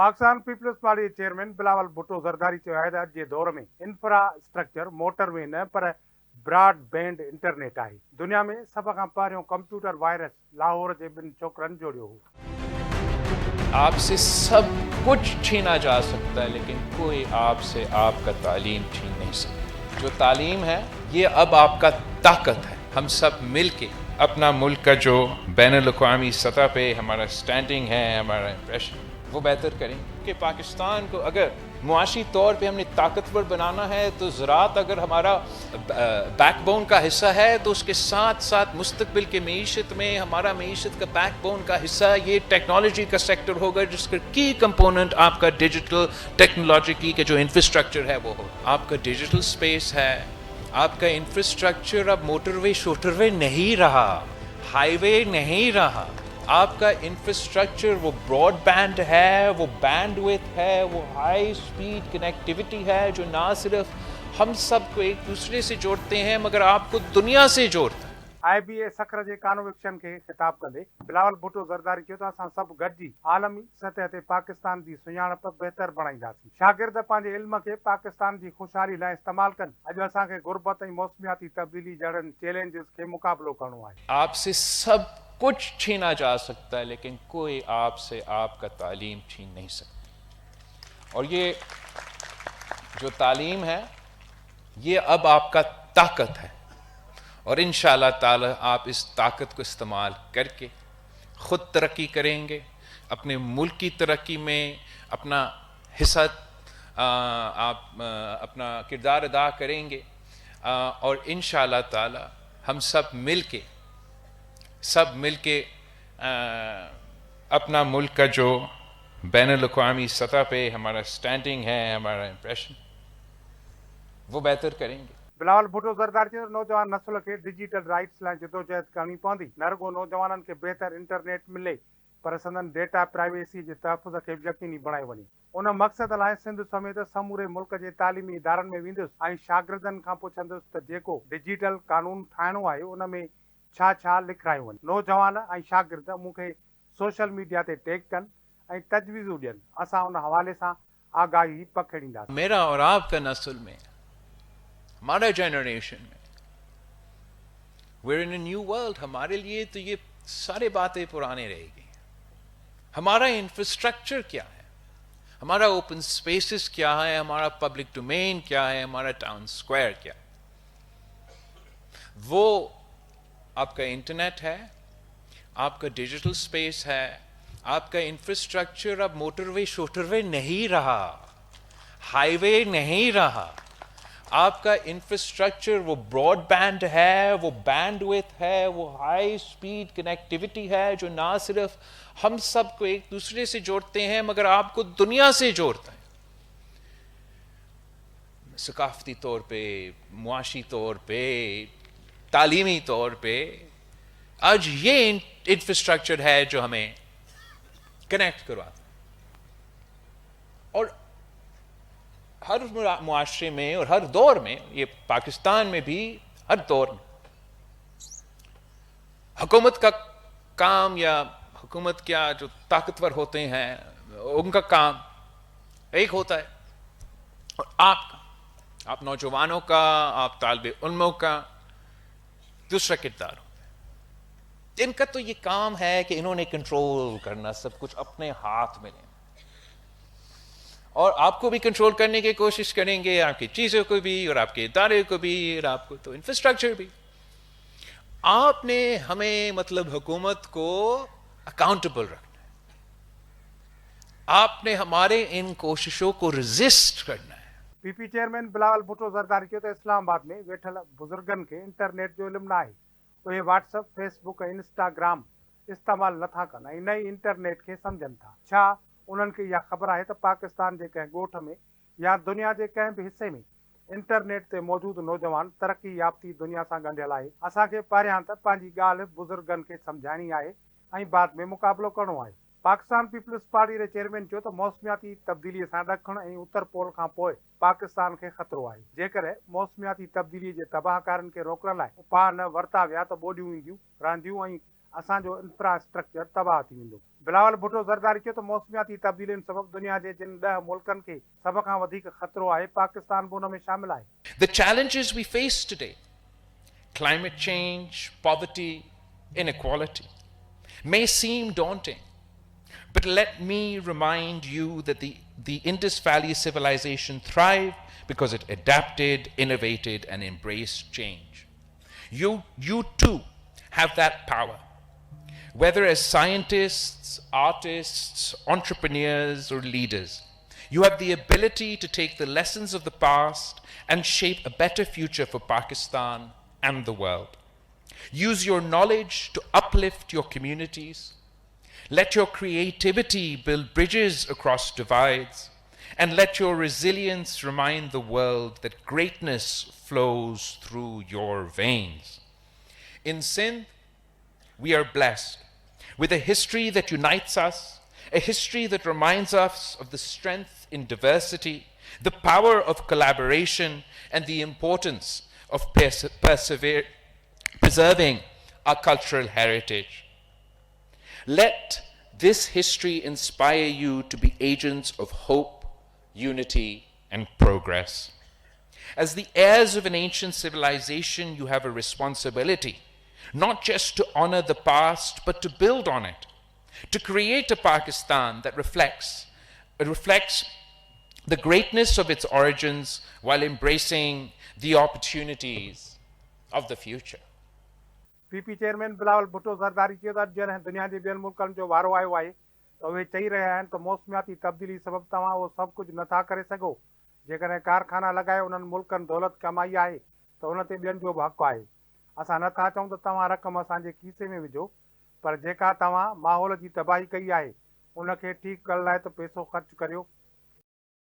Pakistan peoples party chairman Bilawal Bhutto Zardari चयो आहे त अॼु जे दौर में इंफ्रास्ट्रक्चर मोटरवे न पर ब्रॉडबैंड इंटरनेट आहे। दुनिया में सभ खां पहिरियों कंप्यूटर वायरस लाहौर जे ॿिनि छोकिरनि जोड़ियो हो। आपसे सब कुछ छीना जा सकता है लेकिन कोई आपसे आपका तालीम छीन नहीं सकता। जो तालीम है ये अब आपका ताकत है। हम सब मिल के अपना मुल्क का जो बैनुल-अक़वामी सतह पे हमारा स्टैंडिंग है, हमारा इम्प्रेशन वो बेहतर करेंगे कि पाकिस्तान को अगर मुआशी तौर पे हमने ताकतवर बनाना है तो ज़राअत अगर हमारा बैकबोन का हिस्सा है तो उसके साथ साथ मुस्तक़बिल के मईशत में हमारा मईशत का बैकबोन का हिस्सा ये टेक्नोलॉजी का सेक्टर होगा, जिसका की कंपोनेंट आपका डिजिटल टेक्नोलॉजी की के जो इंफ्रास्ट्रक्चर है वो हो। आपका डिजिटल स्पेस है, आपका इंफ्रास्ट्रक्चर अब मोटरवे शोटरवे नहीं रहा, हाईवे नहीं रहा। आपका इंफ्रास्ट्रक्चर वो ब्रॉडबैंड है, वो बैंडविड्थ है, वो हाई स्पीड कनेक्टिविटी है जो ना सिर्फ हम सबको एक दूसरे से जोड़ते हैं मगर आपको दुनिया से जोड़ता है। IBA सखर जे कॉन्वोकेशन खे ख़िताब कंदे बिलावल भुट्टो ज़रदारी चयो त असां सभु गॾिजी आलमी सतह ते पाकिस्तान जी सुञाणप बहितर बणाईंदासीं। शागिर्द पंहिंजे इल्म खे पाकिस्तान जी ख़ुशहाली लाइ इस्तेमालु कनि। अॼु असांखे गुरबत ऐं मौसमियाती तब्दीली जहिड़नि चैलेंजिस खे मुक़ाबिलो करणो आहे। आपसे सब कुछ छीना जा सकता है लेकिन कोई आपसे आपका तालीम छीन नहीं सकता। और ये जो तालीम है ये अब आपका ताकत है और इंशाअल्लाह ताला आप इस ताकत को इस्तेमाल करके ख़ुद तरक्की करेंगे, अपने मुल्क की तरक्की में अपना हिस्सा आप अपना किरदार अदा करेंगे और इंशाअल्लाह ताला हम सब मिल के अपना मुल्क का जो बैनुल-अक़वामी सतह पे हमारा स्टैंडिंग है, हमारा इम्प्रेशन वो बेहतर करेंगे। बिलावल भुट्टो ज़रदारी चयो नौजवान नस्ल खे डिजिटल राइट्स लाइ जदोजहद करणी पवंदी। न रुगो नौजवाननि खे बहितर इंटरनेट मिले पर संदन डेटा प्राइवेसी जे तहफ़ुज़ खे बि यकीनी बणायो वञे। उन मक़सद लाइ सिंध समेत समूरे मुल्क जे तालीमी इदारनि में वेंदुसि ऐं शागिर्दनि खां पुछंदुसि त जेको डिजिटल कानून ठाहिणो आहे उन में छा छा लिखायो वञे। नौजवान ऐं शागिर्द मूंखे सोशल मीडिया ते टैग कनि ऐं तजवीज़ूं ॾियनि। असां उन हवाले सां आगाही पखेड़ींदासीं। मेरा और आपका नस्ल में, हमारा जनरेशन में, we're in a new world। हमारे लिए तो ये सारी बातें पुरानी रहेगी। हमारा इंफ्रास्ट्रक्चर क्या है, हमारा ओपन स्पेसेस क्या है, हमारा पब्लिक डोमेन क्या है, हमारा टाउन स्क्वायर क्या है, वो आपका इंटरनेट है, आपका डिजिटल स्पेस है। आपका इंफ्रास्ट्रक्चर अब मोटरवे शोटरवे नहीं रहा, हाईवे नहीं रहा। आपका इंफ्रास्ट्रक्चर वो ब्रॉडबैंड है, वो बैंडविड्थ है, वो हाई स्पीड कनेक्टिविटी है जो ना सिर्फ हम सबको एक दूसरे से जोड़ते हैं मगर आपको दुनिया से जोड़ता है। सकाफती तौर पे, मुआशी तौर पे, तालीमी तौर पे आज ये इंफ्रास्ट्रक्चर है जो हमें कनेक्ट करवाता है। और हर मुआशरे में और हर दौर में, ये पाकिस्तान में भी हर दौर में हुकूमत का काम या हुकूमत क्या जो ताकतवर होते हैं उनका काम एक होता है और आप नौजवानों का, आप तालिबे उल्मों का दूसरा किरदार होता है। इनका तो ये काम है कि इन्होंने कंट्रोल करना, सब कुछ अपने हाथ में लेना और आपको भी कंट्रोल करने की कोशिश करेंगे, आपकी चीज़ों को भी और आपके इदारे को भी और आपको तो इंफ्रास्ट्रक्चर भी। आपने हमें मतलब हुकूमत को अकाउंटेबल रखना है, आपने हमारे इन कोशिशों को रेजिस्ट करना है। पीपी चेयरमैन बिलावल भुट्टो ज़रदारी चयो त इस्लामाबाद में वेठल बुज़ुर्गनि खे इंटरनेट जो इल्मु न आहे। उहे व्हाट्सअप, फेसबुक ऐं इंस्टाग्राम इस्तेमालु नथा कनि ऐं नई इंटरनेट खे सम्झनि था। छा उन्हनि खे इहा ख़बर आहे त पाकिस्तान जे कंहिं ॻोठ में या दुनिया जे कंहिं बि हिसे में इंटरनेट ते मौजूदु नौजवान तरक़ी याफ़्ती दुनिया सां ॻंढियल आहे। असांखे पहिरियां त पंहिंजी ॻाल्हि बुज़ुर्गनि खे सम्झाइणी आहे ऐं बाद में मुक़ाबिलो करणो आहे। पाकिस्तान पीपल्स पार्टी जे चेयरमैन चयो त मौसमियाती तब्दीलीअ सां ॾखण ऐं उत्तर पोल खां पोइ पाकिस्तान खे ख़तरो आहे। जेकर मौसमियाती तब्दीली जे तबाहकारनि खे रोकण लाइ उपाउ न वरिता विया त ॿोॾियूं ईंदियूं रहंदियूं ऐं असांजो इंफ्रास्ट्रक्चर तबाह थी वेंदो। बिलावल भुट्टो ज़रदारी चयो त मौसमियाती तब्दीलियुनि सबबि दुनिया जे जिन 10 मुल्कनि खे सभ खां वधीक ख़तरो आहे, पाकिस्तान बि उन में शामिल आहे. The challenges we face today, climate change, poverty, inequality, may seem daunting. But let me remind you that the Indus Valley civilization thrived because it adapted, innovated, and embraced change. You too have that power. Whether as scientists, artists, entrepreneurs, or leaders, you have the ability to take the lessons of the past and shape a better future for Pakistan and the world. Use your knowledge to uplift your communities. Let your creativity build bridges across divides, and let your resilience remind the world that greatness flows through your veins. In Sindh, we are blessed with a history that unites us, a history that reminds us of the strength in diversity, the power of collaboration, and the importance of preserving our cultural heritage. Let this history inspire you to be agents of hope, unity, and progress. As the heirs of an ancient civilization, you have a responsibility, not just to honor the past, but to build on it, to create a Pakistan that reflects the greatness of its origins while embracing the opportunities of the future. PP chairman Bilawal Bhutto Zardari चयो त जॾहिं दुनिया जे ॿियनि मुल्कनि जो वारो आयो आहे त उहे चई रहिया आहिनि त मौसमियाती तब्दीली सबबि तव्हां उहो सभु कुझु नथा करे सघो. जेकॾहिं कारखाना लॻाए उन्हनि मुल्कनि दौलत कमाई आहे त उन ते ॿियनि जो बि हक़ु आहे. असां नथा चऊं त तव्हां रक़म असांजे खीसे में विझो, पर जेका तव्हां माहौल जी तबाही कई आहे उनखे ठीकु करण लाइ त पैसो ख़र्चु करियो